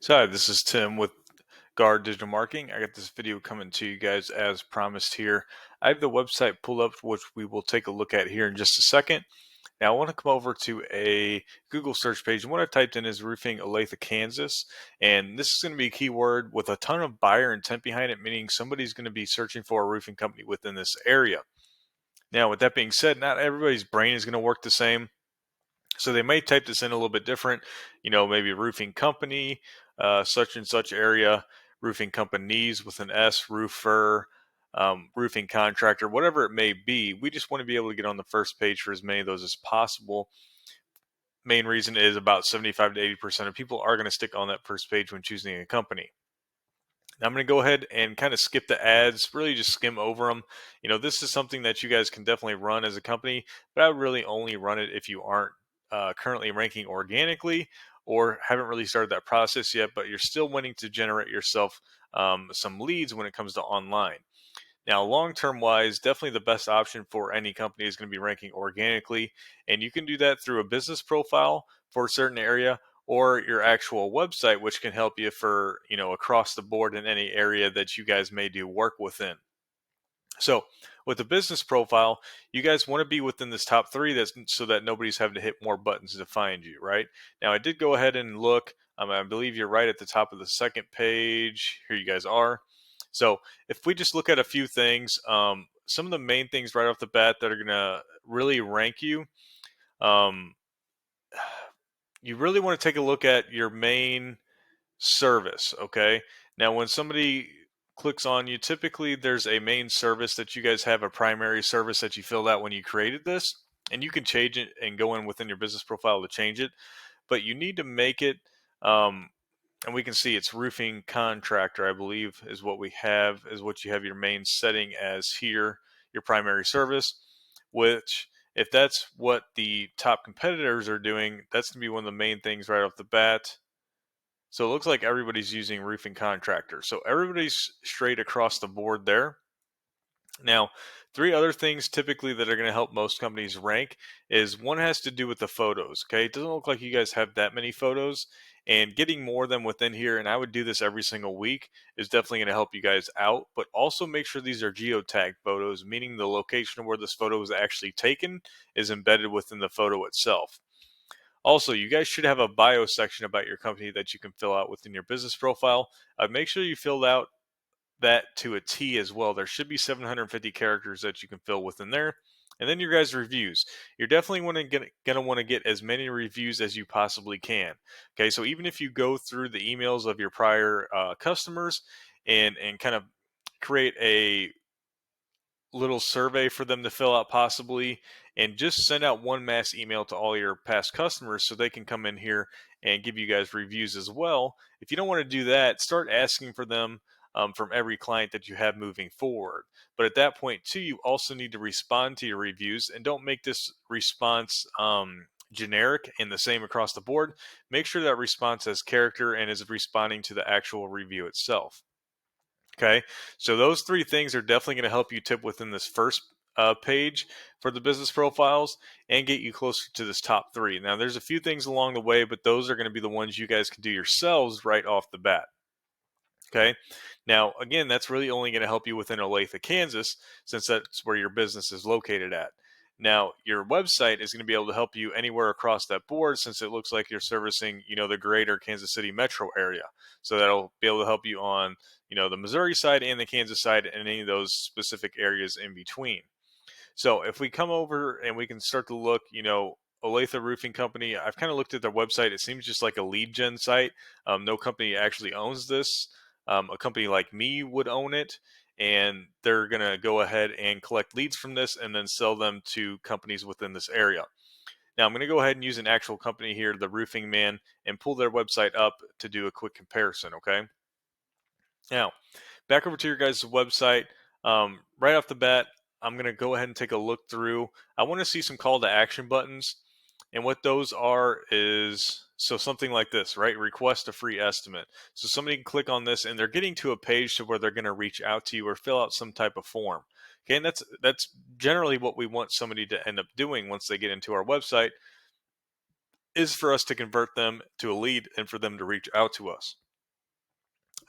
So hi, this is Tim with Guard Digital Marketing. I got this video coming to you guys as promised here. I have the website pulled up, which we will take a look at here in just a second. Now I want to come over to a Google search page, and what I've typed in is roofing Olathe, Kansas. And this is going to be a keyword with a ton of buyer intent behind it, meaning somebody's going to be searching for a roofing company within this area. Now, with that being said, not everybody's brain is going to work the same. So they may type this in a little bit different, maybe roofing company, such and such area, roofing companies with an S, roofer, roofing contractor, whatever it may be. We just want to be able to get on the first page for as many of those as possible. Main reason is about 75 to 80% of people are going to stick on that first page when choosing a company. Now I'm going to go ahead and kind of skip the ads, really just skim over them. This is something that you guys can definitely run as a company, but I would really only run it if you aren't currently ranking organically or haven't really started that process yet, but you're still wanting to generate yourself some leads when it comes to online. Now, long term wise, definitely the best option for any company is going to be ranking organically. And you can do that through a business profile for a certain area or your actual website, which can help you for, across the board in any area that you guys may do work within. So with the business profile, you guys want to be within this top three that's so that nobody's having to hit more buttons to find you, right? Now, I did go ahead and look. I believe you're right at the top of the second page. Here you guys are. So if we just look at a few things, some of the main things right off the bat that are going to really rank you, um, you really want to take a look at your main service. Okay. Now, when somebody clicks on you, typically there's a main service that you guys have, a primary service that you filled out when you created this, and you can change it and go in within your business profile to change it. But you need to make it, and we can see it's roofing contractor, I believe, is what we have, is what you have your main setting as here, your primary service, which if that's what the top competitors are doing, that's going to be one of the main things right off the bat. So it looks like everybody's using roofing contractor. So everybody's straight across the board there. Now, three other things typically that are going to help most companies rank is one has to do with the photos. Okay. It doesn't look like you guys have that many photos, and getting more of them within here, and I would do this every single week, is definitely going to help you guys out. But also make sure these are geotagged photos, meaning the location of where this photo was actually taken is embedded within the photo itself. Also, you guys should have a bio section about your company that you can fill out within your business profile. Make sure you filled out that to a T as well. There should be 750 characters that you can fill within there. And then your guys' reviews. You're definitely gonna want to get as many reviews as you possibly can. Okay, so even if you go through the emails of your prior customers and kind of create a little survey for them to fill out possibly, and just send out one mass email to all your past customers so they can come in here and give you guys reviews as well. If you don't want to do that, start asking for them from every client that you have moving forward. But at that point too, you also need to respond to your reviews, and don't make this response generic and the same across the board. Make sure that response has character and is responding to the actual review itself. Okay, so those three things are definitely going to help you tip within this first page for the business profiles and get you closer to this top three. Now, there's a few things along the way, but those are going to be the ones you guys can do yourselves right off the bat. Okay, now again, that's really only going to help you within Olathe, Kansas, since that's where your business is located at. Now, your website is going to be able to help you anywhere across that board, since it looks like you're servicing, the greater Kansas City metro area. So that'll be able to help you on, the Missouri side and the Kansas side and any of those specific areas in between. So if we come over and we can start to look, Olathe Roofing Company, I've kind of looked at their website. It seems just like a lead gen site. No company actually owns this. A company like me would own it, and they're going to go ahead and collect leads from this and then sell them to companies within this area. Now, I'm going to go ahead and use an actual company here, the Roofing Man, and pull their website up to do a quick comparison, okay? Now, back over to your guys' website. Right off the bat, I'm going to go ahead and take a look through. I want to see some call to action buttons. And what those are is, so something like this, right? Request a free estimate. So somebody can click on this and they're getting to a page to where they're going to reach out to you or fill out some type of form. Okay, and that's generally what we want somebody to end up doing once they get into our website, is for us to convert them to a lead and for them to reach out to us.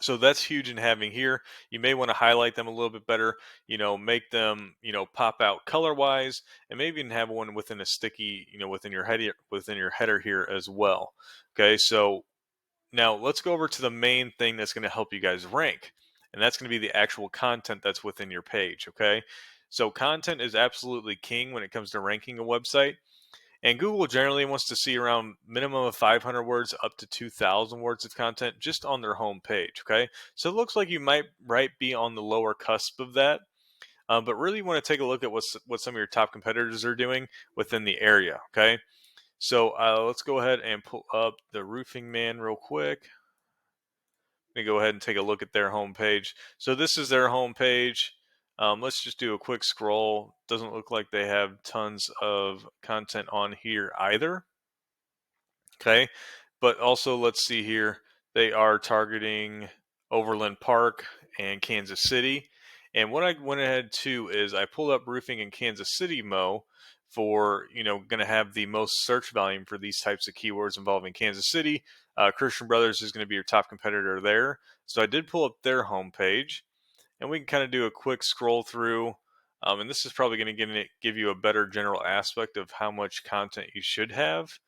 So that's huge in having here. You may want to highlight them a little bit better, make them, pop out color wise, and maybe even have one within a sticky, within your header here as well. Okay, so now let's go over to the main thing that's going to help you guys rank, and that's going to be the actual content that's within your page. Okay, so content is absolutely king when it comes to ranking a website. And Google generally wants to see around minimum of 500 words up to 2,000 words of content just on their home page. Okay, so it looks like you might right be on the lower cusp of that, but really you want to take a look at what some of your top competitors are doing within the area. Okay, so let's go ahead and pull up the Roofing Man real quick. Let me go ahead and take a look at their homepage. So this is their homepage. Let's just do a quick scroll. Doesn't look like they have tons of content on here either. Okay. But also, let's see here. They are targeting Overland Park and Kansas City. And what I went ahead to is I pulled up roofing in Kansas City, Mo, for, going to have the most search volume for these types of keywords involving Kansas City. Christian Brothers is going to be your top competitor there. So I did pull up their homepage, and we can kind of do a quick scroll through. And this is probably going to give you a better general aspect of how much content you should have.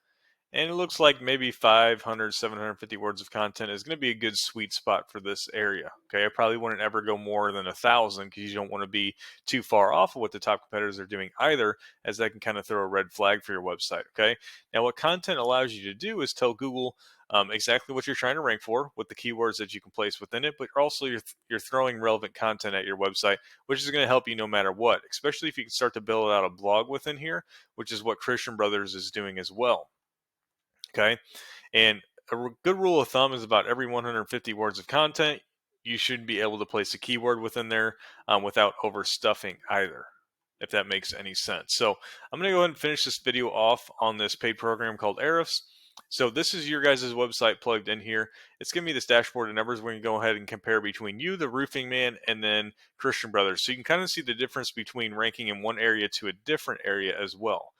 And it looks like maybe 500, 750 words of content is going to be a good sweet spot for this area. Okay, I probably wouldn't ever go more than 1,000 because you don't want to be too far off of what the top competitors are doing either, as that can kind of throw a red flag for your website. Okay, now what content allows you to do is tell Google exactly what you're trying to rank for with the keywords that you can place within it, but also you're throwing relevant content at your website, which is going to help you no matter what, especially if you can start to build out a blog within here, which is what Christian Brothers is doing as well. Okay. And a good rule of thumb is about every 150 words of content, you should be able to place a keyword within there without overstuffing either, if that makes any sense. So I'm going to go ahead and finish this video off on this paid program called Ahrefs. So this is your guys' website plugged in here. It's giving me this dashboard of numbers. We're going to go ahead and compare between you, the Roofing Man, and then Christian Brothers. So you can kind of see the difference between ranking in one area to a different area as well.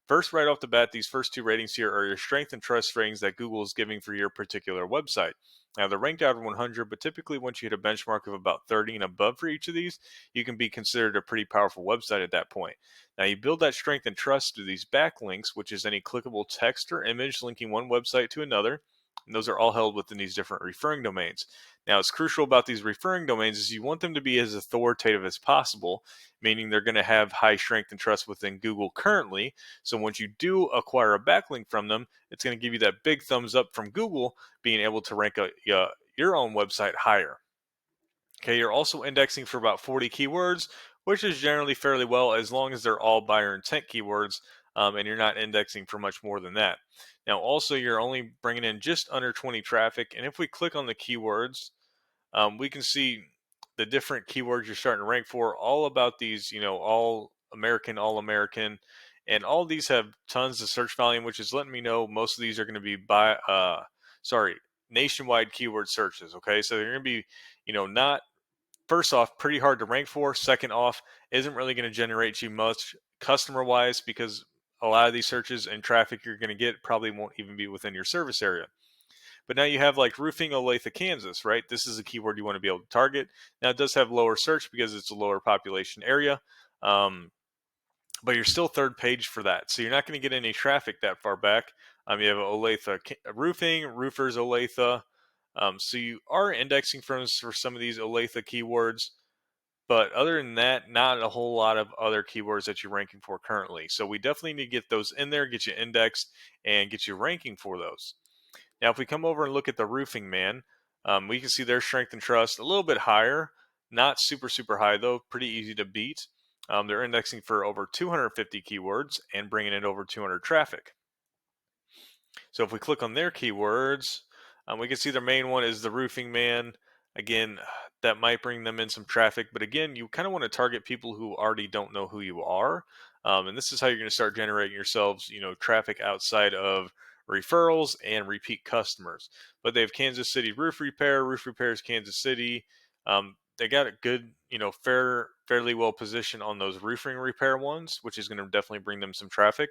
First, right off the bat, these first two ratings here are your strength and trust ratings that Google is giving for your particular website. Now, they're ranked out of 100, but typically once you hit a benchmark of about 30 and above for each of these, you can be considered a pretty powerful website at that point. Now, you build that strength and trust through these backlinks, which is any clickable text or image linking one website to another. And those are all held within these different referring domains. Now, it's crucial about these referring domains is you want them to be as authoritative as possible, meaning they're going to have high strength and trust within Google currently. So once you do acquire a backlink from them, it's going to give you that big thumbs up from Google being able to rank your own website higher. Okay, you're also indexing for about 40 keywords, which is generally fairly well as long as they're all buyer intent keywords, and you're not indexing for much more than that. Now, also, you're only bringing in just under 20 traffic, and if we click on the keywords, we can see the different keywords you're starting to rank for, all about these, all American, and all these have tons of search volume, which is letting me know most of these are going to be nationwide keyword searches. Okay, so they're going to be, not first off pretty hard to rank for. Second off, isn't really going to generate you much customer wise because a lot of these searches and traffic you're going to get probably won't even be within your service area. But now you have like roofing Olathe, Kansas, right? This is a keyword you want to be able to target. Now it does have lower search because it's a lower population area, but you're still third page for that. So you're not going to get any traffic that far back. You have Olathe roofing, roofers Olathe. So you are indexing for some of these Olathe keywords. But other than that, not a whole lot of other keywords that you're ranking for currently. So we definitely need to get those in there, get you indexed, and get you ranking for those. Now, if we come over and look at the Roofing Man, we can see their strength and trust a little bit higher, not super, super high though, pretty easy to beat. They're indexing for over 250 keywords and bringing in over 200 traffic. So if we click on their keywords, we can see their main one is the Roofing Man. Again, that might bring them in some traffic, but again, you kind of want to target people who already don't know who you are. And this is how you're going to start generating yourselves, traffic outside of referrals and repeat customers. But they have Kansas City Roof Repair, Roof Repairs Kansas City. They got a good, fairly well positioned on those roofing repair ones, which is going to definitely bring them some traffic.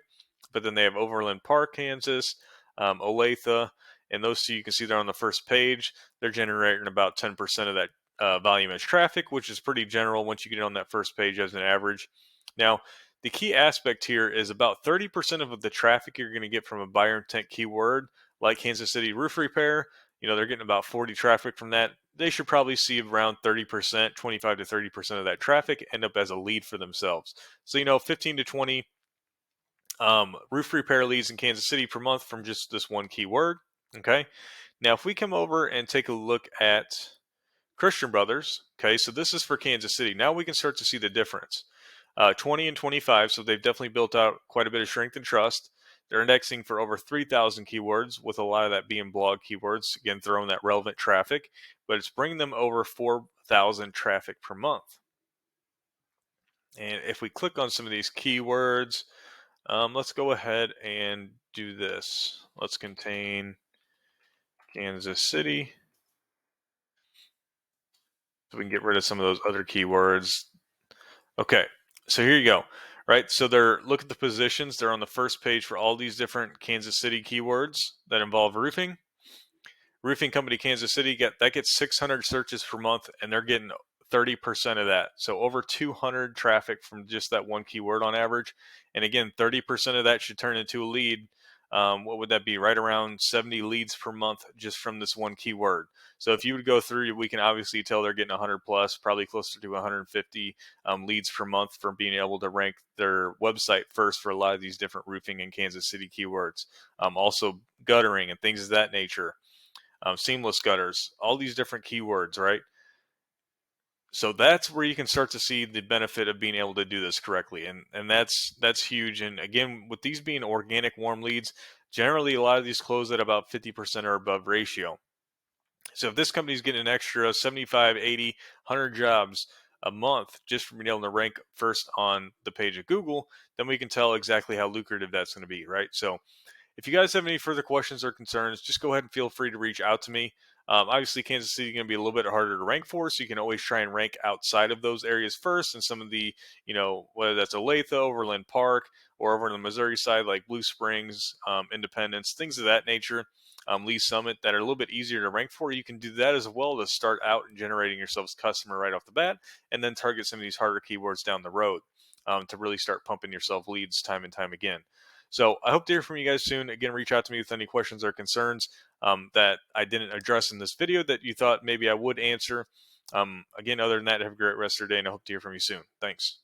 But then they have Overland Park, Kansas, Olathe, and those two you can see they're on the first page. They're generating about 10% of that volume as traffic, which is pretty general once you get on that first page as an average. Now, the key aspect here is about 30% of the traffic you're going to get from a buyer intent keyword like Kansas City roof repair. They're getting about 40 traffic from that. They should probably see around 30%, 25 to 30% of that traffic end up as a lead for themselves. So, 15 to 20 roof repair leads in Kansas City per month from just this one keyword. Okay. Now, if we come over and take a look at Christian Brothers, okay, so this is for Kansas City. Now we can start to see the difference. 20 and 25, so they've definitely built out quite a bit of strength and trust. They're indexing for over 3,000 keywords, with a lot of that being blog keywords, again, throwing that relevant traffic, but it's bringing them over 4,000 traffic per month. And if we click on some of these keywords, let's go ahead and do this. Let's contain Kansas City, so we can get rid of some of those other keywords. Okay, so here you go. Right, so look at the positions. They're on the first page for all these different Kansas City keywords that involve roofing. Roofing company Kansas City gets 600 searches per month, and they're getting 30% of that. So over 200 traffic from just that one keyword on average. And again, 30% of that should turn into a lead. What would that be? Right around 70 leads per month just from this one keyword. So if you would go through, we can obviously tell they're getting 100 plus, probably closer to 150 leads per month from being able to rank their website first for a lot of these different roofing and Kansas City keywords. Also guttering and things of that nature. Seamless gutters, all these different keywords, right? So that's where you can start to see the benefit of being able to do this correctly, and that's huge. And again, with these being organic warm leads, generally a lot of these close at about 50% or above ratio. So if this company's getting an extra 75, 80, 100 jobs a month just from being able to rank first on the page of Google, then we can tell exactly how lucrative that's going to be, right? So if you guys have any further questions or concerns, just go ahead and feel free to reach out to me. Obviously, Kansas City is going to be a little bit harder to rank for, so you can always try and rank outside of those areas first. And some of the, whether that's Olathe, Overland Park, or over on the Missouri side, like Blue Springs, Independence, things of that nature, Lee Summit, that are a little bit easier to rank for. You can do that as well to start out and generating yourselves customer right off the bat, and then target some of these harder keywords down the road to really start pumping yourself leads time and time again. So I hope to hear from you guys soon. Again, reach out to me with any questions or concerns that I didn't address in this video that you thought maybe I would answer. Again, other than that, have a great rest of your day, and I hope to hear from you soon. Thanks.